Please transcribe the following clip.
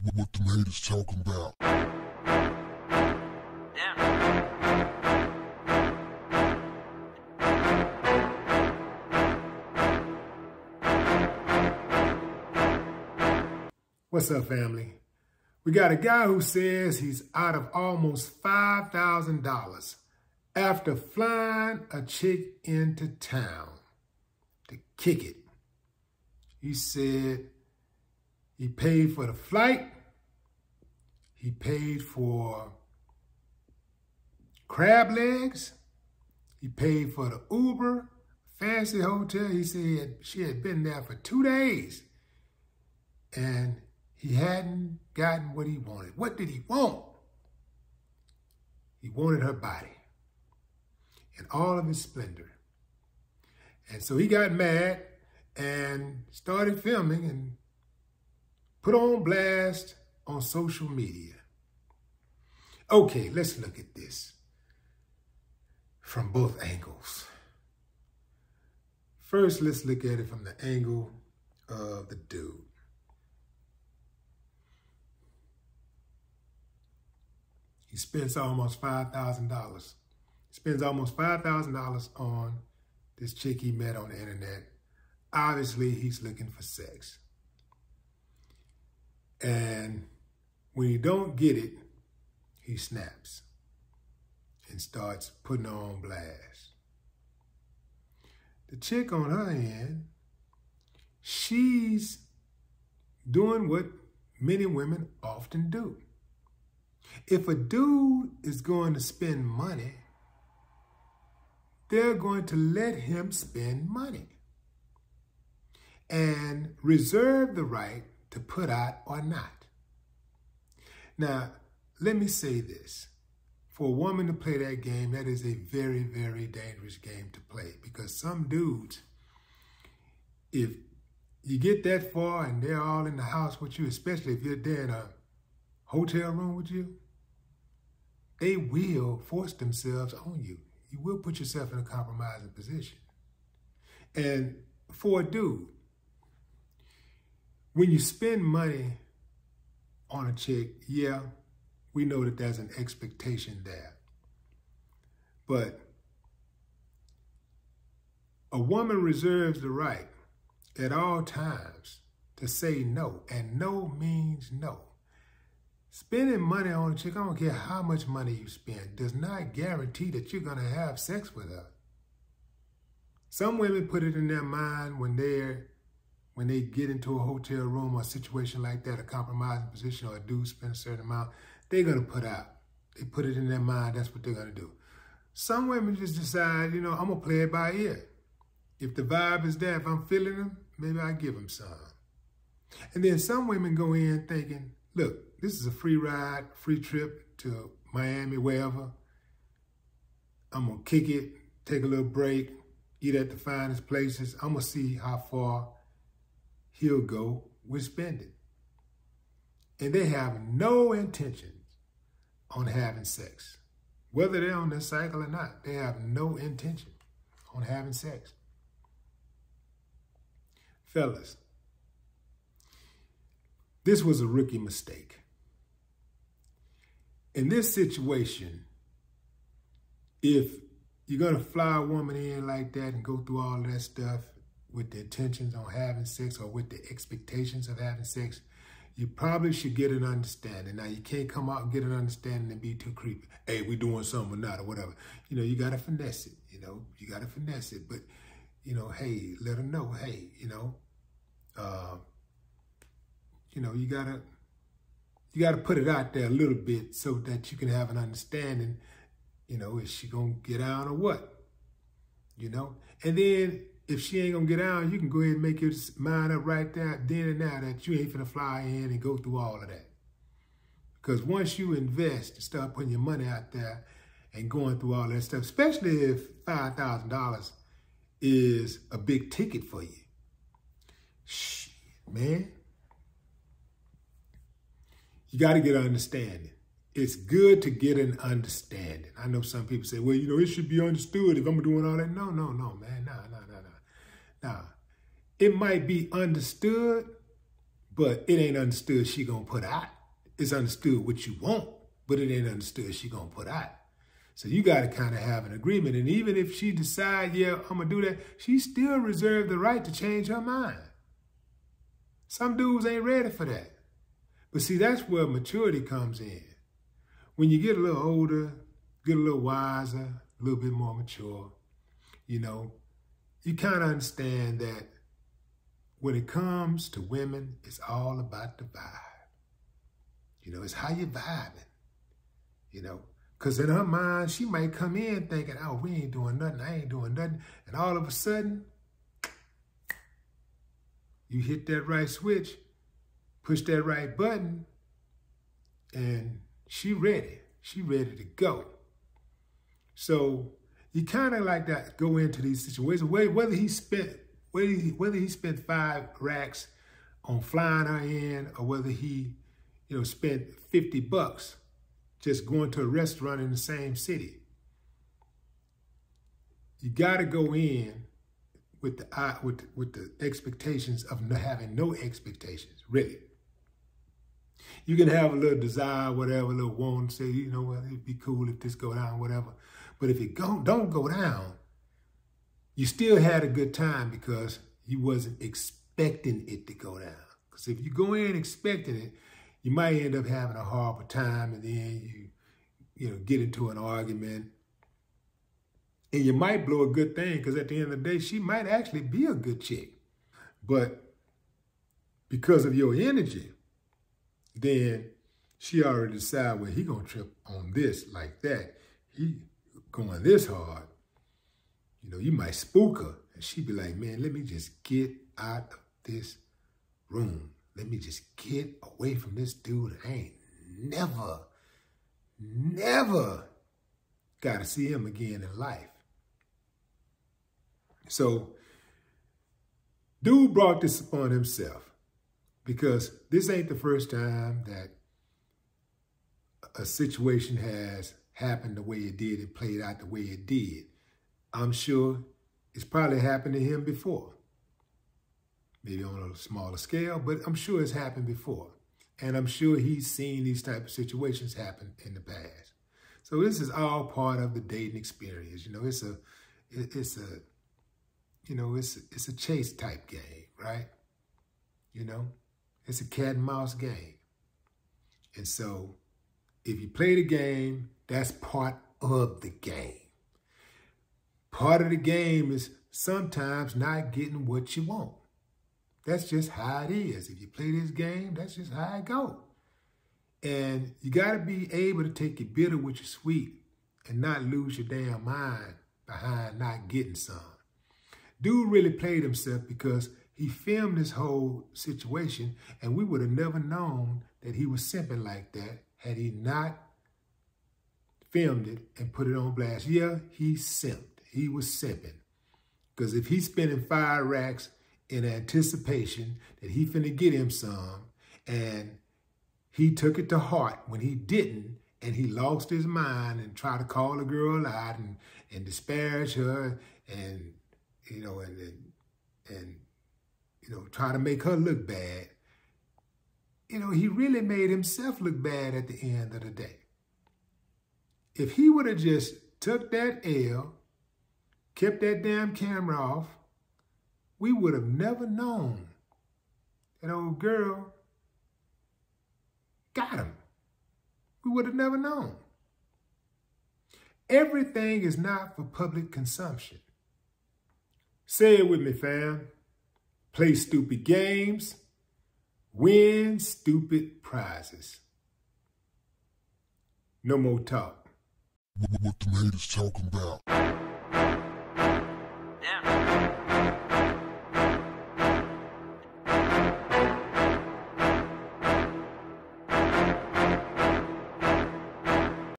What the haters talking about? What's up, family? We got a guy who says he's out of almost $5,000 after flying a chick into town to kick it. He said he paid for the flight, he paid for crab legs, he paid for the Uber, fancy hotel. He said she had been there for 2 days and he hadn't gotten what he wanted. What did he want? He wanted her body in all of its splendor. And so he got mad and started filming and put on blast on social media. Okay, let's look at this from both angles. First, let's look at it from the angle of the dude. He spends almost $5,000. Spends almost $5,000 on this chick he met on the internet. Obviously, he's looking for sex. And when he don't get it, he snaps and starts putting her on blast. The chick on her end, she's doing what many women often do. If a dude is going to spend money, they're going to let him spend money and reserve the right to put out or not. Now, let me say this. For a woman to play that game, that is a very, very dangerous game to play, because some dudes, if you get that far and they're all in the house with you, especially if you're there in a hotel room with you, they will force themselves on you. You will put yourself in a compromising position. And for a dude, when you spend money on a chick, yeah, we know that there's an expectation there. But a woman reserves the right at all times to say no, and no means no. Spending money on a chick, I don't care how much money you spend, does not guarantee that you're going to have sex with her. Some women put it in their mind when they get into a hotel room or a situation like that, a compromising position, or a dude spend a certain amount, they're going to put out. They put it in their mind, that's what they're going to do. Some women just decide, I'm going to play it by ear. If the vibe is there, if I'm feeling them, maybe I give them some. And then some women go in thinking, look, this is a free ride, free trip to Miami, wherever. I'm going to kick it, take a little break, eat at the finest places. I'm going to see how far he'll go with spending. And they have no intentions on having sex. Whether they're on this cycle or not, they have no intention on having sex. Fellas, this was a rookie mistake. In this situation, if you're going to fly a woman in like that and go through all of that stuff with the intentions on having sex or with the expectations of having sex, you probably should get an understanding. Now, you can't come out and get an understanding and be too creepy. Hey, we doing something or not or whatever. You got to finesse it. You got to finesse it. But, hey, let them know, hey, you got to put it out there a little bit so that you can have an understanding, is she going to get down or what? And then if she ain't going to get down, you can go ahead and make your mind up right there, then and now, that you ain't finna fly in and go through all of that. Because once you invest and start putting your money out there and going through all that stuff, especially if $5,000 is a big ticket for you, shit, man. You got to get an understanding. It's good to get an understanding. I know some people say, well, it should be understood if I'm doing all that. No, man. Nah. It might be understood, but it ain't understood she gonna put out. It's understood what you want, but it ain't understood she gonna put out. So you got to kind of have an agreement. And even if she decides, yeah, I'm going to do that, she still reserved the right to change her mind. Some dudes ain't ready for that. But see, that's where maturity comes in. When you get a little older, get a little wiser, a little bit more mature, you know, you kind of understand that when it comes to women, it's all about the vibe. You know, it's how you're vibing, you know. Because in her mind, she might come in thinking, oh, we ain't doing nothing, I ain't doing nothing. And all of a sudden, you hit that right switch, push that right button, and she ready. She ready to go. So you kind of like that go into these situations, whether he spent 5 racks on flying her in, or whether he, you know, spent $50 just going to a restaurant in the same city. You got to go in with the expectations of having no expectations, really. You can have a little desire, whatever, a little want, say, you know what, it'd be cool if this go down, whatever. But if it don't go down, you still had a good time because you wasn't expecting it to go down. Because if you go in expecting it, you might end up having a horrible time, and then you know, get into an argument. And you might blow a good thing, because at the end of the day, she might actually be a good chick. But because of your energy, then she already decided, well, he gonna trip on this like that. He going this hard. You know, you might spook her, and she be like, man, let me just get out of this room. Let me just get away from this dude. I ain't never got to see him again in life. So, dude brought this upon himself, because this ain't the first time that a situation has happened the way it did and played out the way it did. I'm sure it's probably happened to him before. Maybe on a smaller scale, but I'm sure it's happened before. And I'm sure he's seen these type of situations happen in the past. So this is all part of the dating experience. You know, it's a chase type game, right? You know, it's a cat and mouse game. And so if you play the game, that's part of the game. Part of the game is sometimes not getting what you want. That's just how it is. If you play this game, that's just how it goes. And you got to be able to take your bitter with your sweet and not lose your damn mind behind not getting some. Dude really played himself, because he filmed this whole situation, and we would have never known that he was simping like that had he not filmed it and put it on blast. Yeah, he simped. He was simping. Because if he's spending 5 racks in anticipation that he finna get him some, and he took it to heart when he didn't, and he lost his mind and tried to call the girl out and disparage her, and you know, and you know, try to make her look bad. You know, he really made himself look bad at the end of the day. If he would have just took that L, kept that damn camera off, we would have never known that old girl got him. We would have never known. Everything is not for public consumption. Say it with me, fam. Play stupid games, win stupid prizes. No more talk. What the haters talking about? Damn.